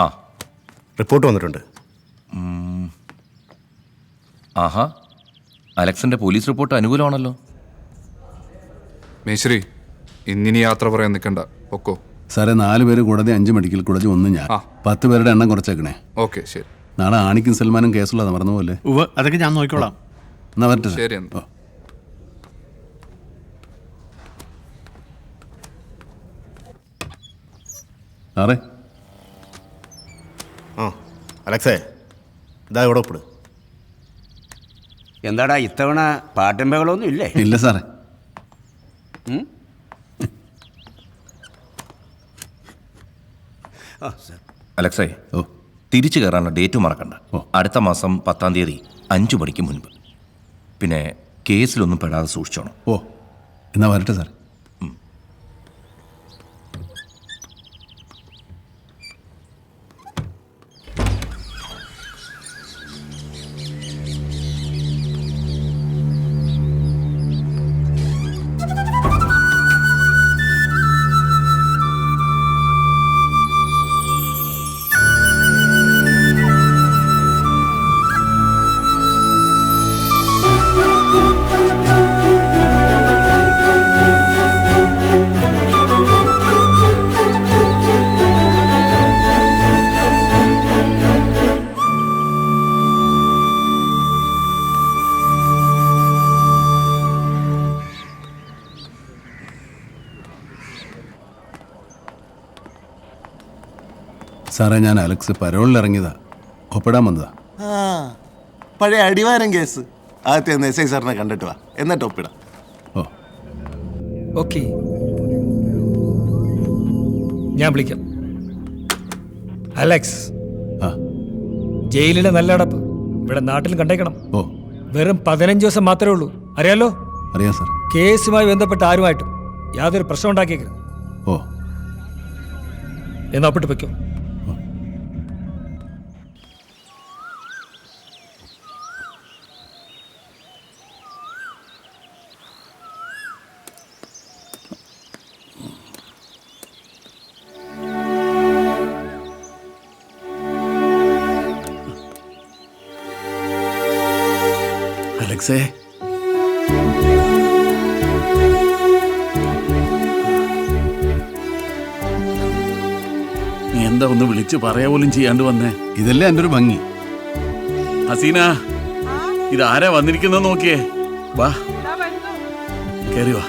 ആ, റിപ്പോർട്ട് വന്നിട്ടുണ്ട്. ആഹാ, അലക്സിന്റെ police report അനുകൂലമാണല്ലോ. മേശ്രി, ഇന്നിനി യാത്ര പറയാൻ നിൽക്കണ്ട, ഒക്കോ. സാറേ 4 പേര് കൂടാതെ 5 മെഡിക്കൽ കോളേജ് 1 ഞാൻ. 10 പേരുടെ എണ്ണം കുറച്ചേക്കണേ. ഓക്കെ, ശരി. നാളെ ആണിക്കും സൽമാനും കേസുള്ളത് മറന്നുപോലെ. അതൊക്കെ ഞാൻ നോക്കിക്കോളാം. എന്നാ വരട്ടെ. ശരി. സാറേ. ആ അലക്സേ, ഇതാ ഇവിടെ ഒപ്പിട്. എന്താടാ ഇത്തവണ പാട്ടും ബഹളമൊന്നും ഇല്ലേ? ഇല്ല സാറേ. അലക്സേ, തിരിച്ചു കയറാനുള്ള ഡേറ്റ് മറക്കണ്ട. അടുത്ത മാസം 10-ാം തീയതി 5 മണിക്ക് മുൻപ്. പിന്നെ കേസിലൊന്നും പെടാതെ സൂക്ഷിച്ചോണം. എന്നാ വരട്ടെ സാർ. സാറേ, ഞാൻ അലക്സ് പരോളിൽ ഇറങ്ങിയതാ, ഒപ്പിടാൻ വന്നതാ. പഴയ അടിവാരം കേസ്. ആദ്യത്തെ എസ് ഐ സാറിനെ കണ്ടിട്ട് വാ, എന്നിട്ട് ഒപ്പിടാം. ഓക്കെ, ഞാൻ വിളിക്കാം. അലക്സ്, ജയിലിലെ നല്ല അടപ്പ് ഇവിടെ നാട്ടിൽ കണ്ടേക്കണം. വെറും 15 ദിവസം മാത്രമേ ഉള്ളൂ, അറിയാലോ? അറിയാം സാർ. കേസുമായി ബന്ധപ്പെട്ട് ആരുമായിട്ടും യാതൊരു പ്രശ്നം ഉണ്ടാക്കിയേക്കരുത്. എന്നാ ഒപ്പിട്ട് വയ്ക്കോ. അലക്സേ, നീ എന്താ ഒന്ന് വിളിച്ച് പറയാ പോലും ചെയ്യാണ്ട് വന്നേ? ഇതല്ലേ എൻ്റെ ഒരു ഭംഗി. ഹസീന, ഇതാരാ വന്നിരിക്കുന്നത് നോക്കിയേ. വാ, കേറി വാ.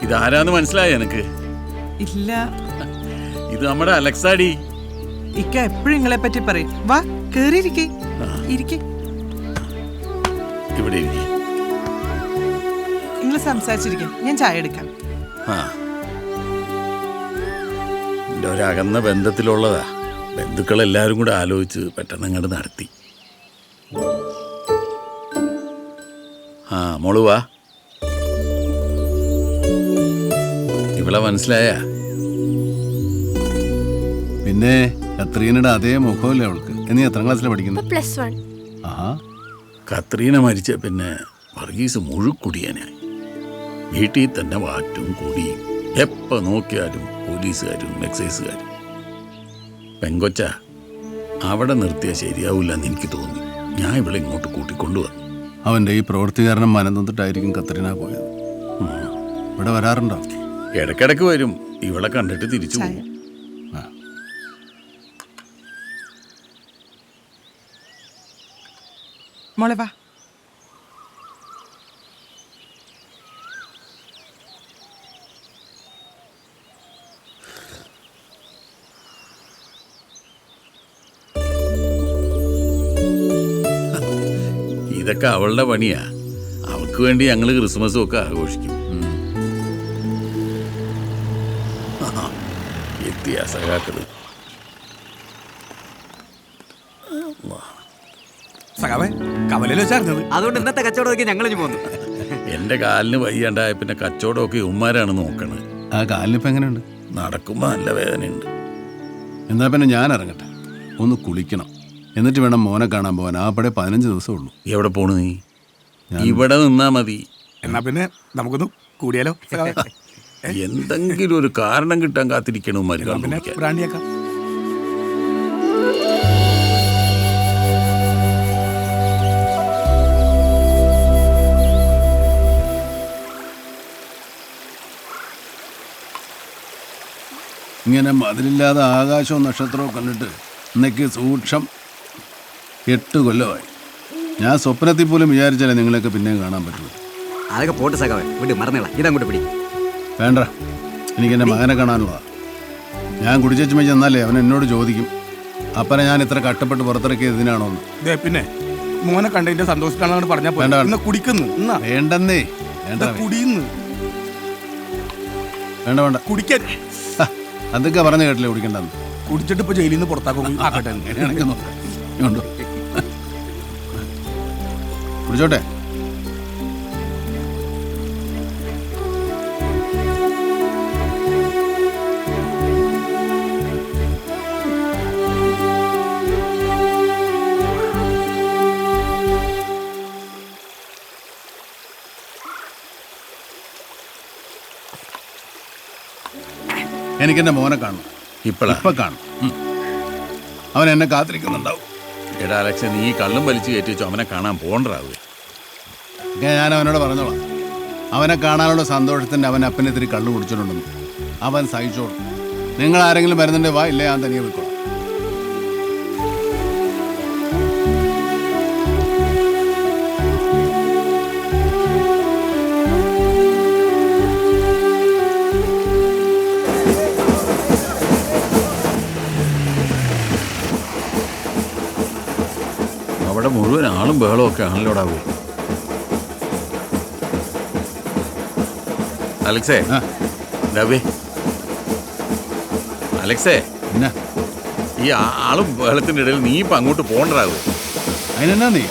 ഇതാരാന്ന് മനസ്സിലായ എനക്ക്? ഇല്ല. ഇത് നമ്മുടെ അലക്സാടി. ഇക്ക എപ്പോഴും നിങ്ങളെ പറ്റി പറയും. വാ, കേറിയിരിക്കേ. ഇവിടെ ഇരിക്കേ. നിങ്ങൾ സംസാരിച്ചിരിക്കും, ഞാൻ ചായ എടുക്കാം. എൻ്റെ ഒരകന്ന ബന്ധത്തിലുള്ളതാ. ബന്ധുക്കളെല്ലാവരും കൂടെ ആലോചിച്ച് പെട്ടെന്ന് അങ്ങോട്ട് നടത്തി. മോള് വാ. ഇവളെ മനസ്സിലായ? പിന്നെ കത്രീനയുടെ അതേ മുഖമല്ലേ അവൾക്ക്. നീ എത്രാം ക്ലാസ്സിലാണ് പഠിക്കുന്നത്? +1. കത്രീന മരിച്ച പിന്നെ വർഗീസ് മുഴുക്കുടിയനായി. വീട്ടിൽ തന്നെ വാറ്റും കുടിയും. എപ്പോൾ നോക്കിയാലും പോലീസുകാരും എക്സൈസുകാരും. പെങ്കൊച്ച അവിടെ നിർത്തിയാൽ ശരിയാവില്ലെന്ന് എനിക്ക് തോന്നി. ഞാൻ ഇവളെ ഇങ്ങോട്ട് കൂട്ടിക്കൊണ്ടുവന്നു. അവൻ്റെ ഈ പ്രവൃത്തി കാരണം മനം തന്നിട്ടായിരിക്കും കത്രീന പോയത്. ഇവിടെ വരാറുണ്ടോ? ഇടയ്ക്കിടയ്ക്ക് വരും. ഇവളെ കണ്ടിട്ട് തിരിച്ചു പോകും. മോളെ വാ. ഇതൊക്കെ അവളുടെ പണിയാ. അവൾക്ക് വേണ്ടി ഞങ്ങൾ ക്രിസ്മസും ഒക്കെ ആഘോഷിക്കും. എത്തിയ സഖാക്കള്. അതുകൊണ്ട് ഇന്നത്തെ കച്ചവടമൊക്കെ ഞങ്ങൾ പോന്നു. എന്റെ കാലിന് വയ്യാണ്ടായ പിന്നെ കച്ചവടമൊക്കെ ഉമ്മാരാണ് നോക്കണത്. ആ കാലിനിപ്പോൾ എങ്ങനെയുണ്ട്? നടക്കുമ്പോൾ നല്ല വേദനയുണ്ട്. എന്നാൽ പിന്നെ ഞാൻ ഇറങ്ങട്ടെ, ഒന്ന് കുളിക്കണം. എന്നിട്ട് വേണം മോനെ കാണാൻ പോകാൻ. ആപ്പടെ 15 ദിവസമേ ഉള്ളൂ. എവിടെ പോണു നീ? ഇവിടെ നിന്നാ മതി. എന്നാ പിന്നെ നമുക്കൊന്ന് കൂടിയാലോ? എന്തെങ്കിലും ഒരു കാരണം കിട്ടാൻ കാത്തിരിക്കണോ മരുന്ന് ബ്രാൻഡിയാക്കാം. ഇങ്ങനെ മതിലില്ലാതെ ആകാശവും നക്ഷത്രവും കണ്ടിട്ട് ഇന്നേക്ക് സൂക്ഷം 8 കൊല്ലമായി. ഞാൻ സ്വപ്നത്തിൽ പോലും വിചാരിച്ചാലേ നിങ്ങളെയൊക്കെ പിന്നെയും കാണാൻ പറ്റുള്ളൂ. അതൊക്കെ പോട്ട് സഖാവേ, വിട്ട് മറന്നേള. ഇതങ്ങോട്ട് പിടി. വേണ്ട, എനിക്ക് എൻ്റെ മകനെ കാണാനുള്ളതാണ്. ഞാൻ കുടിച്ചേച്ച് വെച്ച് എന്നാലേ അവൻ എന്നോട് ചോദിക്കും അപ്പനെ ഞാൻ ഇത്ര കഷ്ടപ്പെട്ട് പുറത്തിറക്കിയത് ഇതിനാണോ എന്ന്. പിന്നെ മോനെ കണ്ടതിന്റെ സന്തോഷത്തിലാണ് പറഞ്ഞാൽ വേണ്ട, വേണ്ട. കുടിക്കുന്നു. വേണ്ടെന്നേ, വേണ്ട കുടിയുന്നു. വേണ്ട വേണ്ട കുടിക്കാൻ അതൊക്കെ പറഞ്ഞു കേട്ടില്ലേ കുടിക്കണ്ടെന്ന്. കുടിച്ചിട്ട് ഇപ്പൊ ജയിലിൽ നിന്ന് പുറത്താക്കും. ആക്കട്ടെ. അങ്ങനെയാണെങ്കിൽ നോക്കാം. ഇങ്ങോട്ട്. കുടിച്ചോട്ടെ. എനിക്കെൻ്റെ മോനെ കാണണം. ഇപ്പം കാണും. അവൻ എന്നെ കാത്തിരിക്കുന്നുണ്ടാവും. എടാ അലക്സ, നീ കള്ളും വലിച്ചു കയറ്റി വെച്ചു അവനെ കാണാൻ പോകണ്ടാവേ. ഞാൻ അവനോട് പറഞ്ഞോളാം. അവനെ കാണാനുള്ള സന്തോഷത്തിൻ്റെ അവൻ അപ്പനെ ഇത്തിരി കള്ളു കുടിച്ചിട്ടുണ്ടെന്ന്. അവൻ സഹിച്ചോളും. നിങ്ങൾ ആരെങ്കിലും വരുന്നുണ്ടേ വാ, ഇല്ലേ ഞാൻ തനിയെ പോയിക്കോളാം. അവിടെ മുഴുവൻ ആളും ബഹളവും ഒക്കെ ആണല്ലോടാവൂ. അലക്സേ, ഡബേ അലക്സേ, എന്നാ ഈ ആളും ബഹളത്തിൻ്റെ ഇടയിൽ നീ ഇപ്പം അങ്ങോട്ട് പോകണ്ടാവൂ. അതിനെന്നാ നീ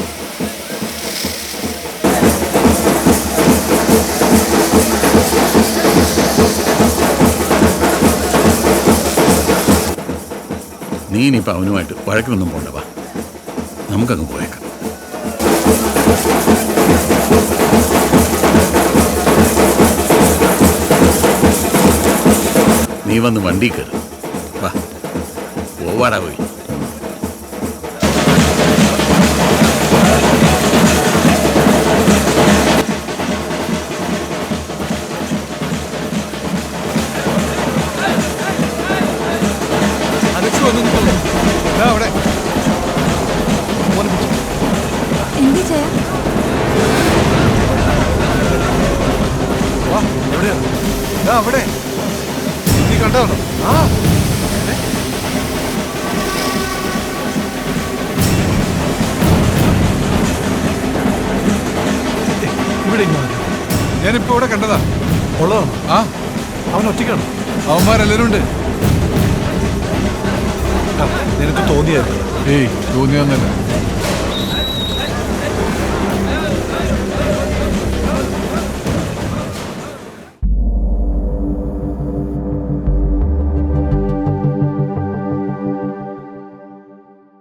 ഇനിയിപ്പോൾ അവനുമായിട്ട് വഴക്കിനൊന്നും പോകണ്ടവാ, നമുക്കങ്ങ് പോയേക്കാം. നീ വന്ന് വണ്ടി കയറി വാ, പോവാടാ പോയി. അവിടെ നീ കണ്ടോ? ഇവിടെ ഞാനിപ്പോ ഇവിടെ കണ്ടതാ. ഉള്ളതാണോ? ആ, അവൻ ഒറ്റയ്ക്കാണ്. അവന്മാരെല്ലാരും ഉണ്ട്. നിനക്ക് തോന്നിയായിരുന്നു? ഏയ്, തോന്നിയൊന്നല്ല.